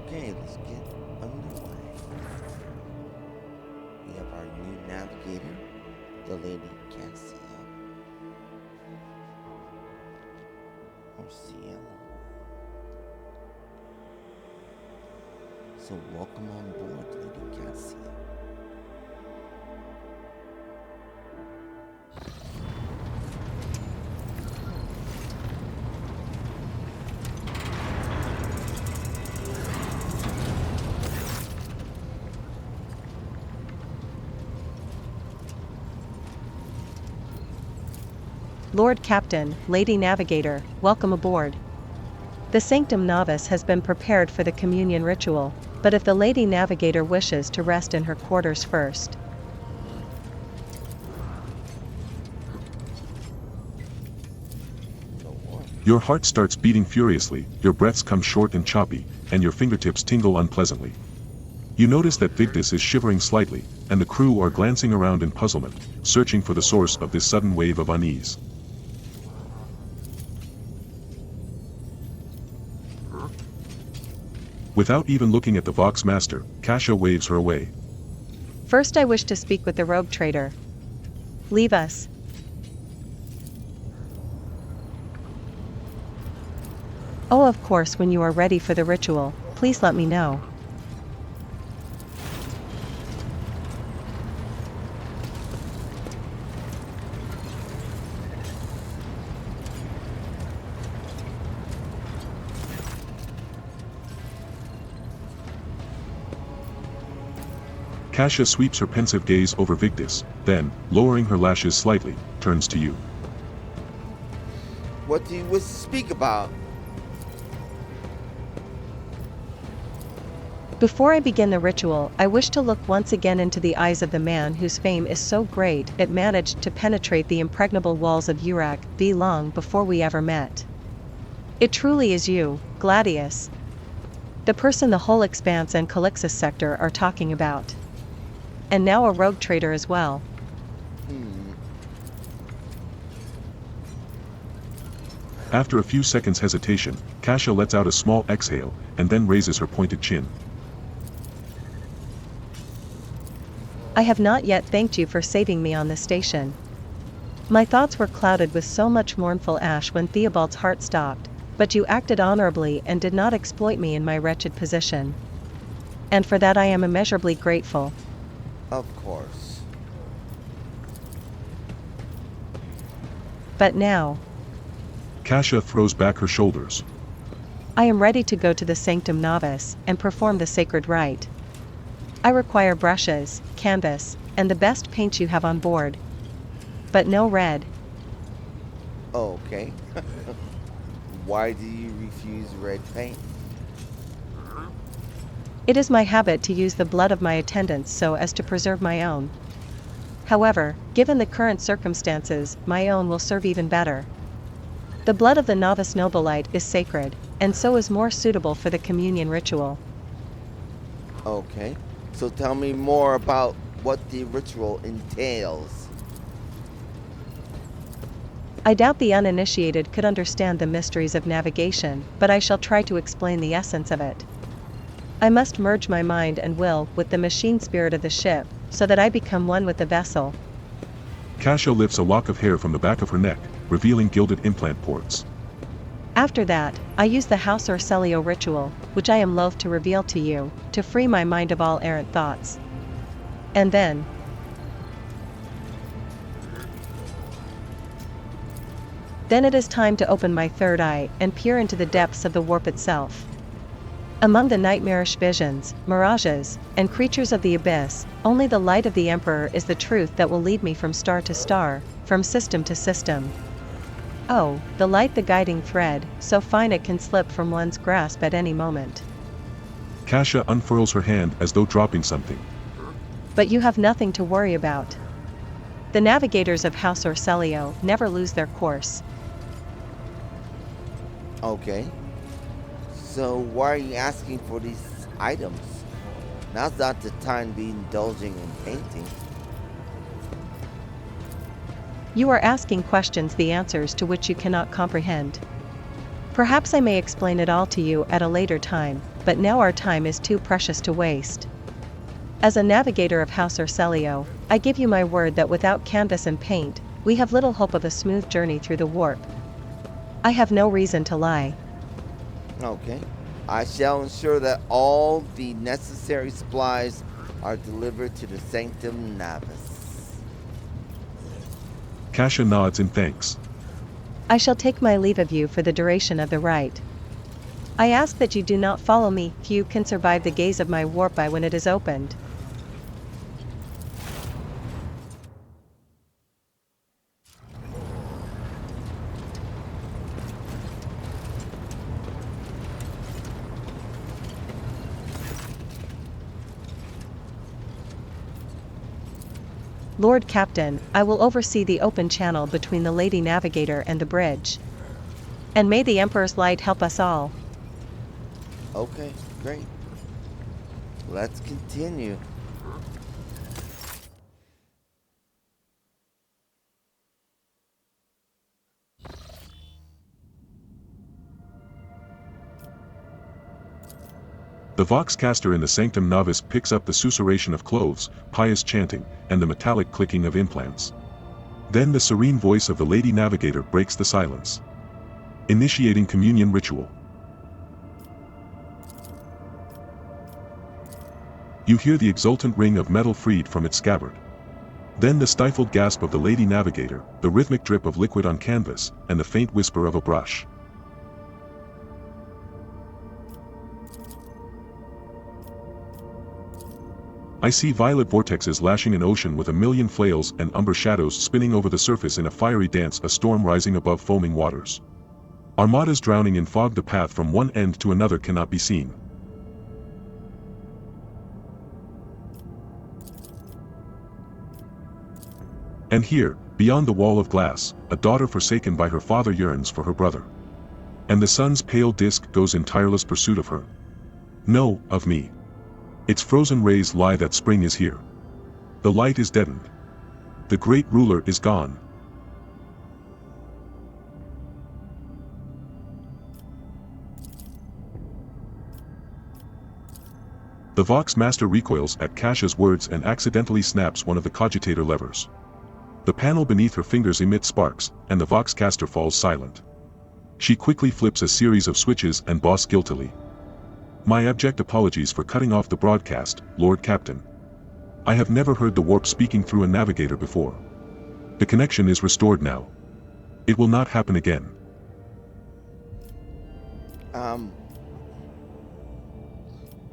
Okay, let's get underway. We have our new navigator, the Lady Cassia. Or Cielo. So welcome on board, Lady Cassia. Lord Captain, Lady Navigator, welcome aboard. The Sanctum Novice has been prepared for the communion ritual, but if the Lady Navigator wishes to rest in her quarters first. Your heart starts beating furiously, your breaths come short and choppy, and your fingertips tingle unpleasantly. You notice that Vigdis is shivering slightly, and the crew are glancing around in puzzlement, searching for the source of this sudden wave of unease. Without even looking at the Vox Master, Cassia waves her away. First I wish to speak with the rogue trader. Leave us. Oh, of course, when you are ready for the ritual, please let me know. Cassia sweeps her pensive gaze over Vigdis, then, lowering her lashes slightly, turns to you. What do you wish to speak about? Before I begin the ritual, I wish to look once again into the eyes of the man whose fame is so great it managed to penetrate the impregnable walls of Urak long before we ever met. It truly is you, Gladius. The person the whole Expanse and Calixus sector are talking about. And now a rogue trader as well. After a few seconds hesitation, Cassia lets out a small exhale, and then raises her pointed chin. I have not yet thanked you for saving me on this station. My thoughts were clouded with so much mournful ash when Theobald's heart stopped, but you acted honorably and did not exploit me in my wretched position. And for that I am immeasurably grateful. Of course. But now, Cassia throws back her shoulders. I am ready to go to the Sanctum Novice and perform the sacred rite. I require brushes, canvas, and the best paint you have on board. But no red. Okay. Why do you refuse red paint? It is my habit to use the blood of my attendants so as to preserve my own. However, given the current circumstances, my own will serve even better. The blood of the novice nobilite is sacred, and so is more suitable for the communion ritual. Okay. So tell me more about what the ritual entails. I doubt the uninitiated could understand the mysteries of navigation, but I shall try to explain the essence of it. I must merge my mind and will with the machine spirit of the ship, so that I become one with the vessel. Cassia lifts a lock of hair from the back of her neck, revealing gilded implant ports. After that, I use the House Orcelio ritual, which I am loath to reveal to you, to free my mind of all errant thoughts. And then it is time to open my third eye and peer into the depths of the warp itself. Among the nightmarish visions, mirages, and creatures of the abyss, only the light of the Emperor is the truth that will lead me from star to star, from system to system. Oh, the light, the guiding thread, so fine it can slip from one's grasp at any moment. Cassia unfurls her hand as though dropping something. But you have nothing to worry about. The navigators of House Orcelio never lose their course. Okay. So why are you asking for these items? Now's not the time to be indulging in painting. You are asking questions the answers to which you cannot comprehend. Perhaps I may explain it all to you at a later time, but now our time is too precious to waste. As a navigator of House Arcelio, I give you my word that without canvas and paint, we have little hope of a smooth journey through the warp. I have no reason to lie. Okay. I shall ensure that all the necessary supplies are delivered to the Sanctum Navis. Cassia nods in thanks. I shall take my leave of you for the duration of the rite. I ask that you do not follow me, few can survive the gaze of my warp eye when it is opened. Lord Captain, I will oversee the open channel between the Lady Navigator and the bridge. And may the Emperor's light help us all. Okay, great. Let's continue. The Voxcaster in the Sanctum Navis picks up the susurration of cloves, pious chanting, and the metallic clicking of implants. Then the serene voice of the Lady Navigator breaks the silence. Initiating communion ritual. You hear the exultant ring of metal freed from its scabbard. Then the stifled gasp of the Lady Navigator, the rhythmic drip of liquid on canvas, and the faint whisper of a brush. I see violet vortexes lashing an ocean with a million flails and umber shadows spinning over the surface in a fiery dance, a storm rising above foaming waters. Armadas drowning in fog, the path from one end to another cannot be seen. And here, beyond the wall of glass, a daughter forsaken by her father yearns for her brother. And the sun's pale disk goes in tireless pursuit of her. No, of me. Its frozen rays lie that spring is here. The light is deadened. The great ruler is gone. The Vox Master recoils at Cassia's words and accidentally snaps one of the cogitator levers. The panel beneath her fingers emits sparks, and the Voxcaster falls silent. She quickly flips a series of switches and boss guiltily. My abject apologies for cutting off the broadcast, Lord Captain. I have never heard the warp speaking through a navigator before. The connection is restored now. It will not happen again.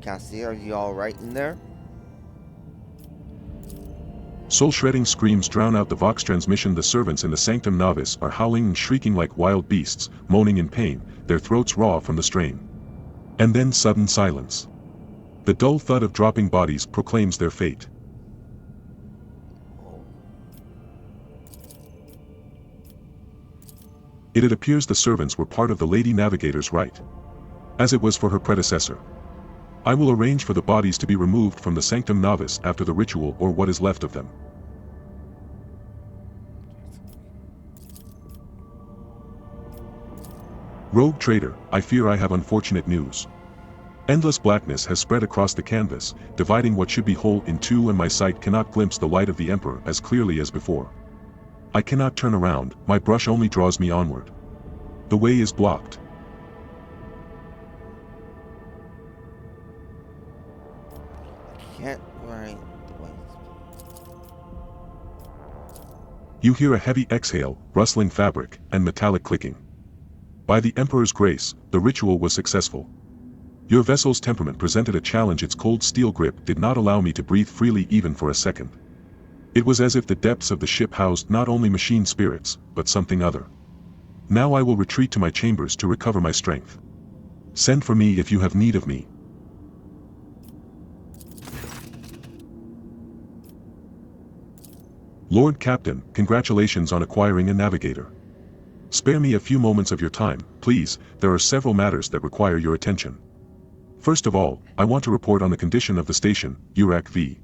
Cassia, are you alright in there? Soul-shredding screams drown out the Vox transmission. The servants in the Sanctum Navis are howling and shrieking like wild beasts, moaning in pain, their throats raw from the strain. And then sudden silence. The dull thud of dropping bodies proclaims their fate. It appears the servants were part of the Lady Navigator's rite, as it was for her predecessor. I will arrange for the bodies to be removed from the Sanctum Navis after the ritual, or what is left of them. Rogue trader, I fear I have unfortunate news. Endless blackness has spread across the canvas, dividing what should be whole in two, and my sight cannot glimpse the light of the Emperor as clearly as before. I cannot turn around, my brush only draws me onward. The way is blocked. Can't write the way. You hear a heavy exhale, rustling fabric, and metallic clicking. By the Emperor's grace, the ritual was successful. Your vessel's temperament presented a challenge. Its cold steel grip did not allow me to breathe freely even for a second. It was as if the depths of the ship housed not only machine spirits, but something other. Now I will retreat to my chambers to recover my strength. Send for me if you have need of me. Lord Captain, congratulations on acquiring a navigator. Spare me a few moments of your time, please. There are several matters that require your attention. First of all, I want to report on the condition of the station, Erik V.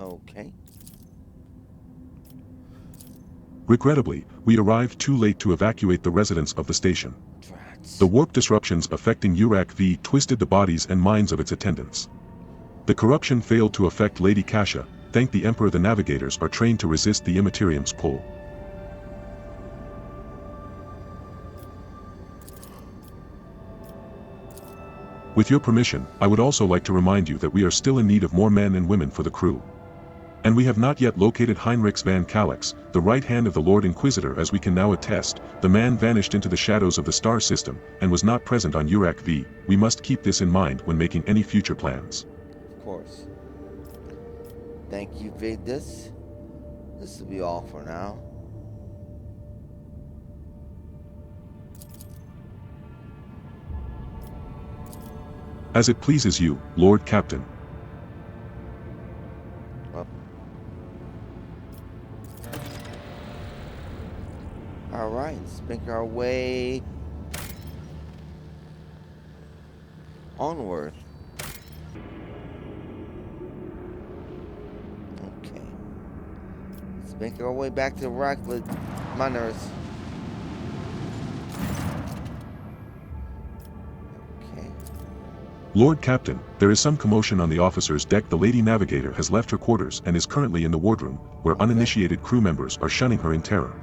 Okay. Regrettably, we arrived too late to evacuate the residents of the station. Drat. The warp disruptions affecting Urak V twisted the bodies and minds of its attendants. The corruption failed to affect Lady Cassia. Thank the Emperor, the navigators are trained to resist the Immaterium's pull. With your permission, I would also like to remind you that we are still in need of more men and women for the crew. And we have not yet located Heinrichs van Calix, the right hand of the Lord Inquisitor, as we can now attest. The man vanished into the shadows of the star system, and was not present on Urak V. We must keep this in mind when making any future plans. Of course. Thank you, Vigdis. This will be all for now. As it pleases you, Lord Captain. Alright, let's make our way onward. Okay. Let's make our way back to Rockwood Miners. Okay. Lord Captain, there is some commotion on the officer's deck. The Lady Navigator has left her quarters and is currently in the wardroom, where uninitiated crew members are shunning her in terror.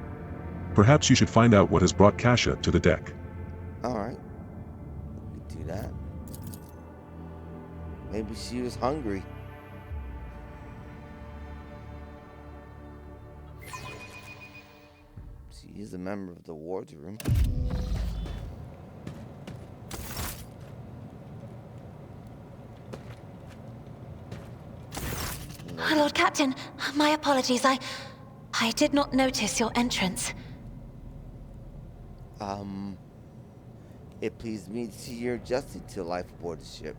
Perhaps you should find out what has brought Cassia to the deck. Alright. We could do that. Maybe she was hungry. She is a member of the wardroom. Lord Captain, my apologies. I did not notice your entrance. It pleased me to see you're adjusting to life aboard the ship.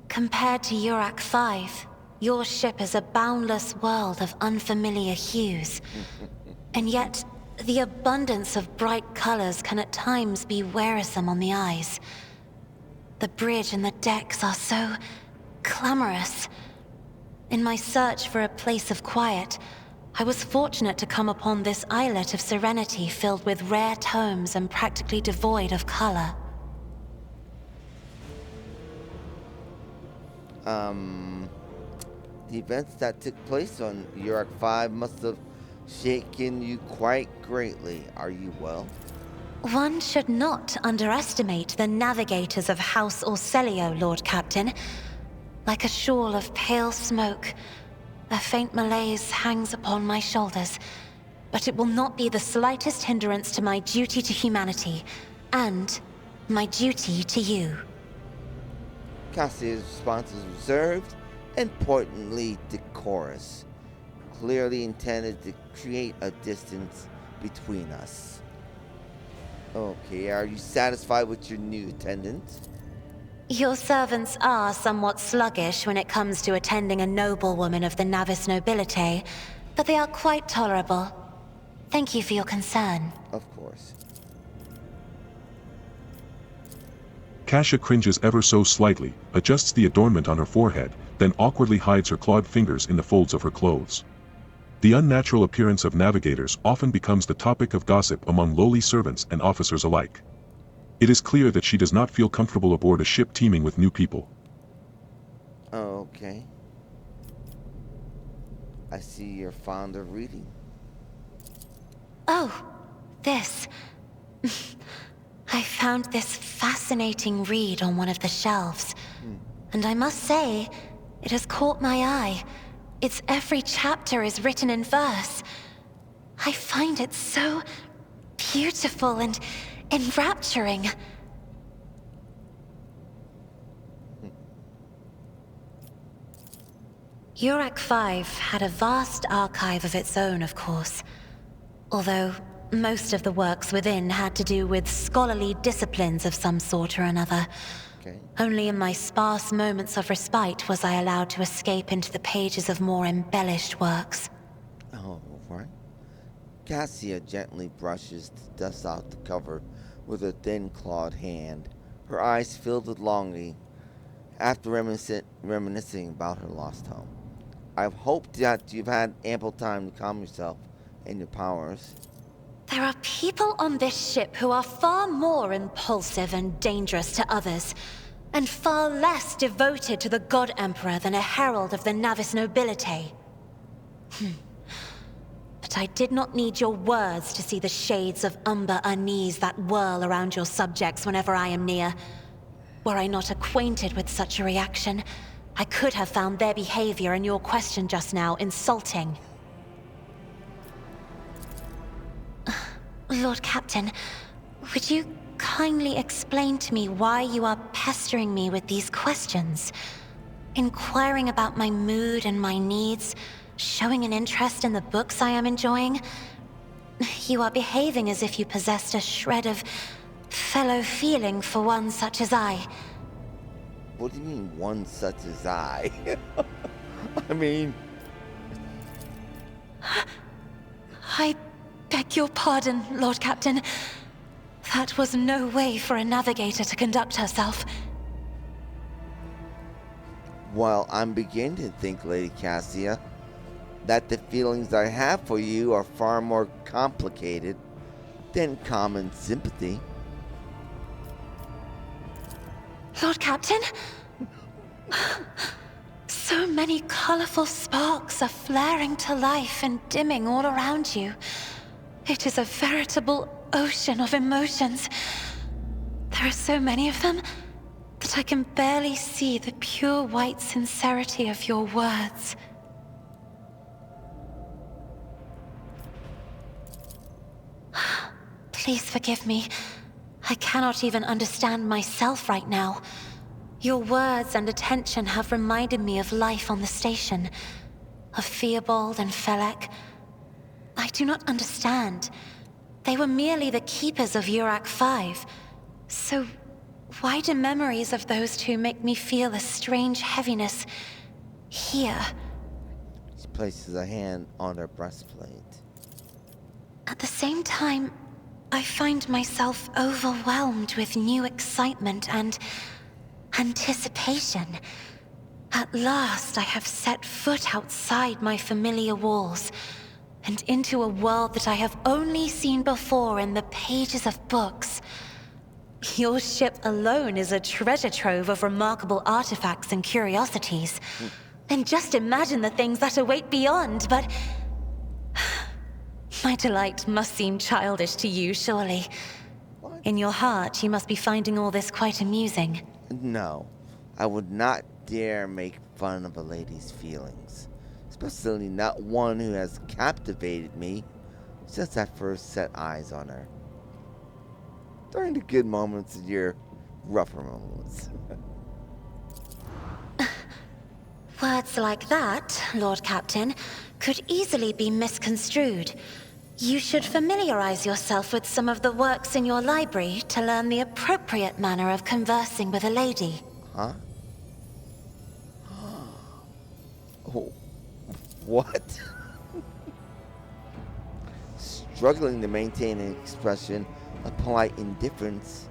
Compared to Urak 5, your ship is a boundless world of unfamiliar hues. And yet, the abundance of bright colors can at times be wearisome on the eyes. The bridge and the decks are so clamorous. In my search for a place of quiet, I was fortunate to come upon this islet of serenity filled with rare tomes and practically devoid of color. The events that took place on Urak 5 must have shaken you quite greatly. Are you well? One should not underestimate the navigators of House Orselio, Lord Captain. Like a shawl of pale smoke, a faint malaise hangs upon my shoulders, but it will not be the slightest hindrance to my duty to humanity, and my duty to you. Cassia's response is reserved and pointedly decorous, clearly intended to create a distance between us. Okay, are you satisfied with your new attendant? Your servants are somewhat sluggish when it comes to attending a noblewoman of the Navis nobility, but they are quite tolerable. Thank you for your concern. Of course. Cassia cringes ever so slightly, adjusts the adornment on her forehead, then awkwardly hides her clawed fingers in the folds of her clothes. The unnatural appearance of navigators often becomes the topic of gossip among lowly servants and officers alike. It is clear that she does not feel comfortable aboard a ship teeming with new people. Okay. I see you're fond of reading. Oh, this. I found this fascinating read on one of the shelves. And I must say, it has caught my eye. Its every chapter is written in verse. I find it so beautiful and enrapturing. Urak 5 had a vast archive of its own, of course. Although most of the works within had to do with scholarly disciplines of some sort or another. Okay. Only in my sparse moments of respite was I allowed to escape into the pages of more embellished works. Oh, right. Cassia gently brushes the dust off the cover with her thin clawed hand, her eyes filled with longing, after reminiscing about her lost home. I've hoped that you've had ample time to calm yourself and your powers. There are people on this ship who are far more impulsive and dangerous to others, and far less devoted to the God Emperor than a herald of the Navis nobility. But I did not need your words to see the shades of umber unease that whirl around your subjects whenever I am near. Were I not acquainted with such a reaction, I could have found their behavior in your question just now insulting. Lord Captain, would you kindly explain to me why you are pestering me with these questions? Inquiring about my mood and my needs, showing an interest in the books I am enjoying? You are behaving as if you possessed a shred of fellow feeling for one such as I. What do you mean, one such as I? I mean... I beg your pardon, Lord Captain. That was no way for a navigator to conduct herself. Well, I'm beginning to think, Lady Cassia, that the feelings I have for you are far more complicated than common sympathy. Lord Captain? So many colorful sparks are flaring to life and dimming all around you. It is a veritable ocean of emotions. There are so many of them that I can barely see the pure white sincerity of your words. Please forgive me. I cannot even understand myself right now. Your words and attention have reminded me of life on the station, of Theobald and Felek. I do not understand. They were merely the keepers of Urak 5. So why do memories of those two make me feel a strange heaviness here? She places a hand on her breastplate. At the same time, I find myself overwhelmed with new excitement and anticipation. At last, I have set foot outside my familiar walls and into a world that I have only seen before in the pages of books. Your ship alone is a treasure trove of remarkable artifacts and curiosities. And just imagine the things that await beyond, but... My delight must seem childish to you, surely. In your heart, you must be finding all this quite amusing. No, I would not dare make fun of a lady's feelings. Especially not one who has captivated me since I first set eyes on her. During the good moments and your rougher moments. Words like that, Lord Captain, could easily be misconstrued. You should familiarize yourself with some of the works in your library to learn the appropriate manner of conversing with a lady. Huh? Oh, what? Struggling to maintain an expression of polite indifference,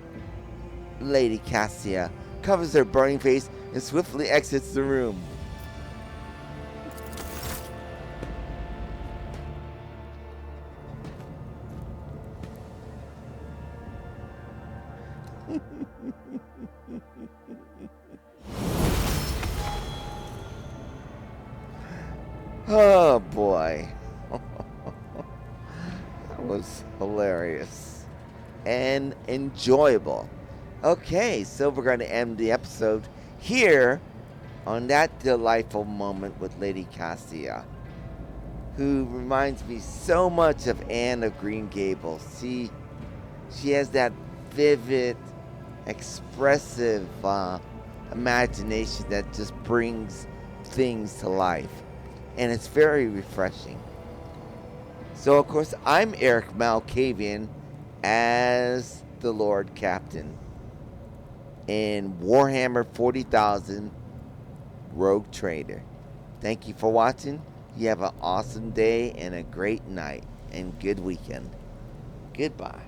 Lady Cassia covers her burning face and swiftly exits the room. Oh boy. That was hilarious and enjoyable. Okay, so we're going to end the episode here on that delightful moment with Lady Cassia, who reminds me so much of Anne of Green Gables. She has that vivid, expressive imagination that just brings things to life. And it's very refreshing. So, of course, I'm Erik Malkavian as the Lord Captain in Warhammer 40,000 Rogue Trader. Thank you for watching. You have an awesome day and a great night and good weekend. Goodbye.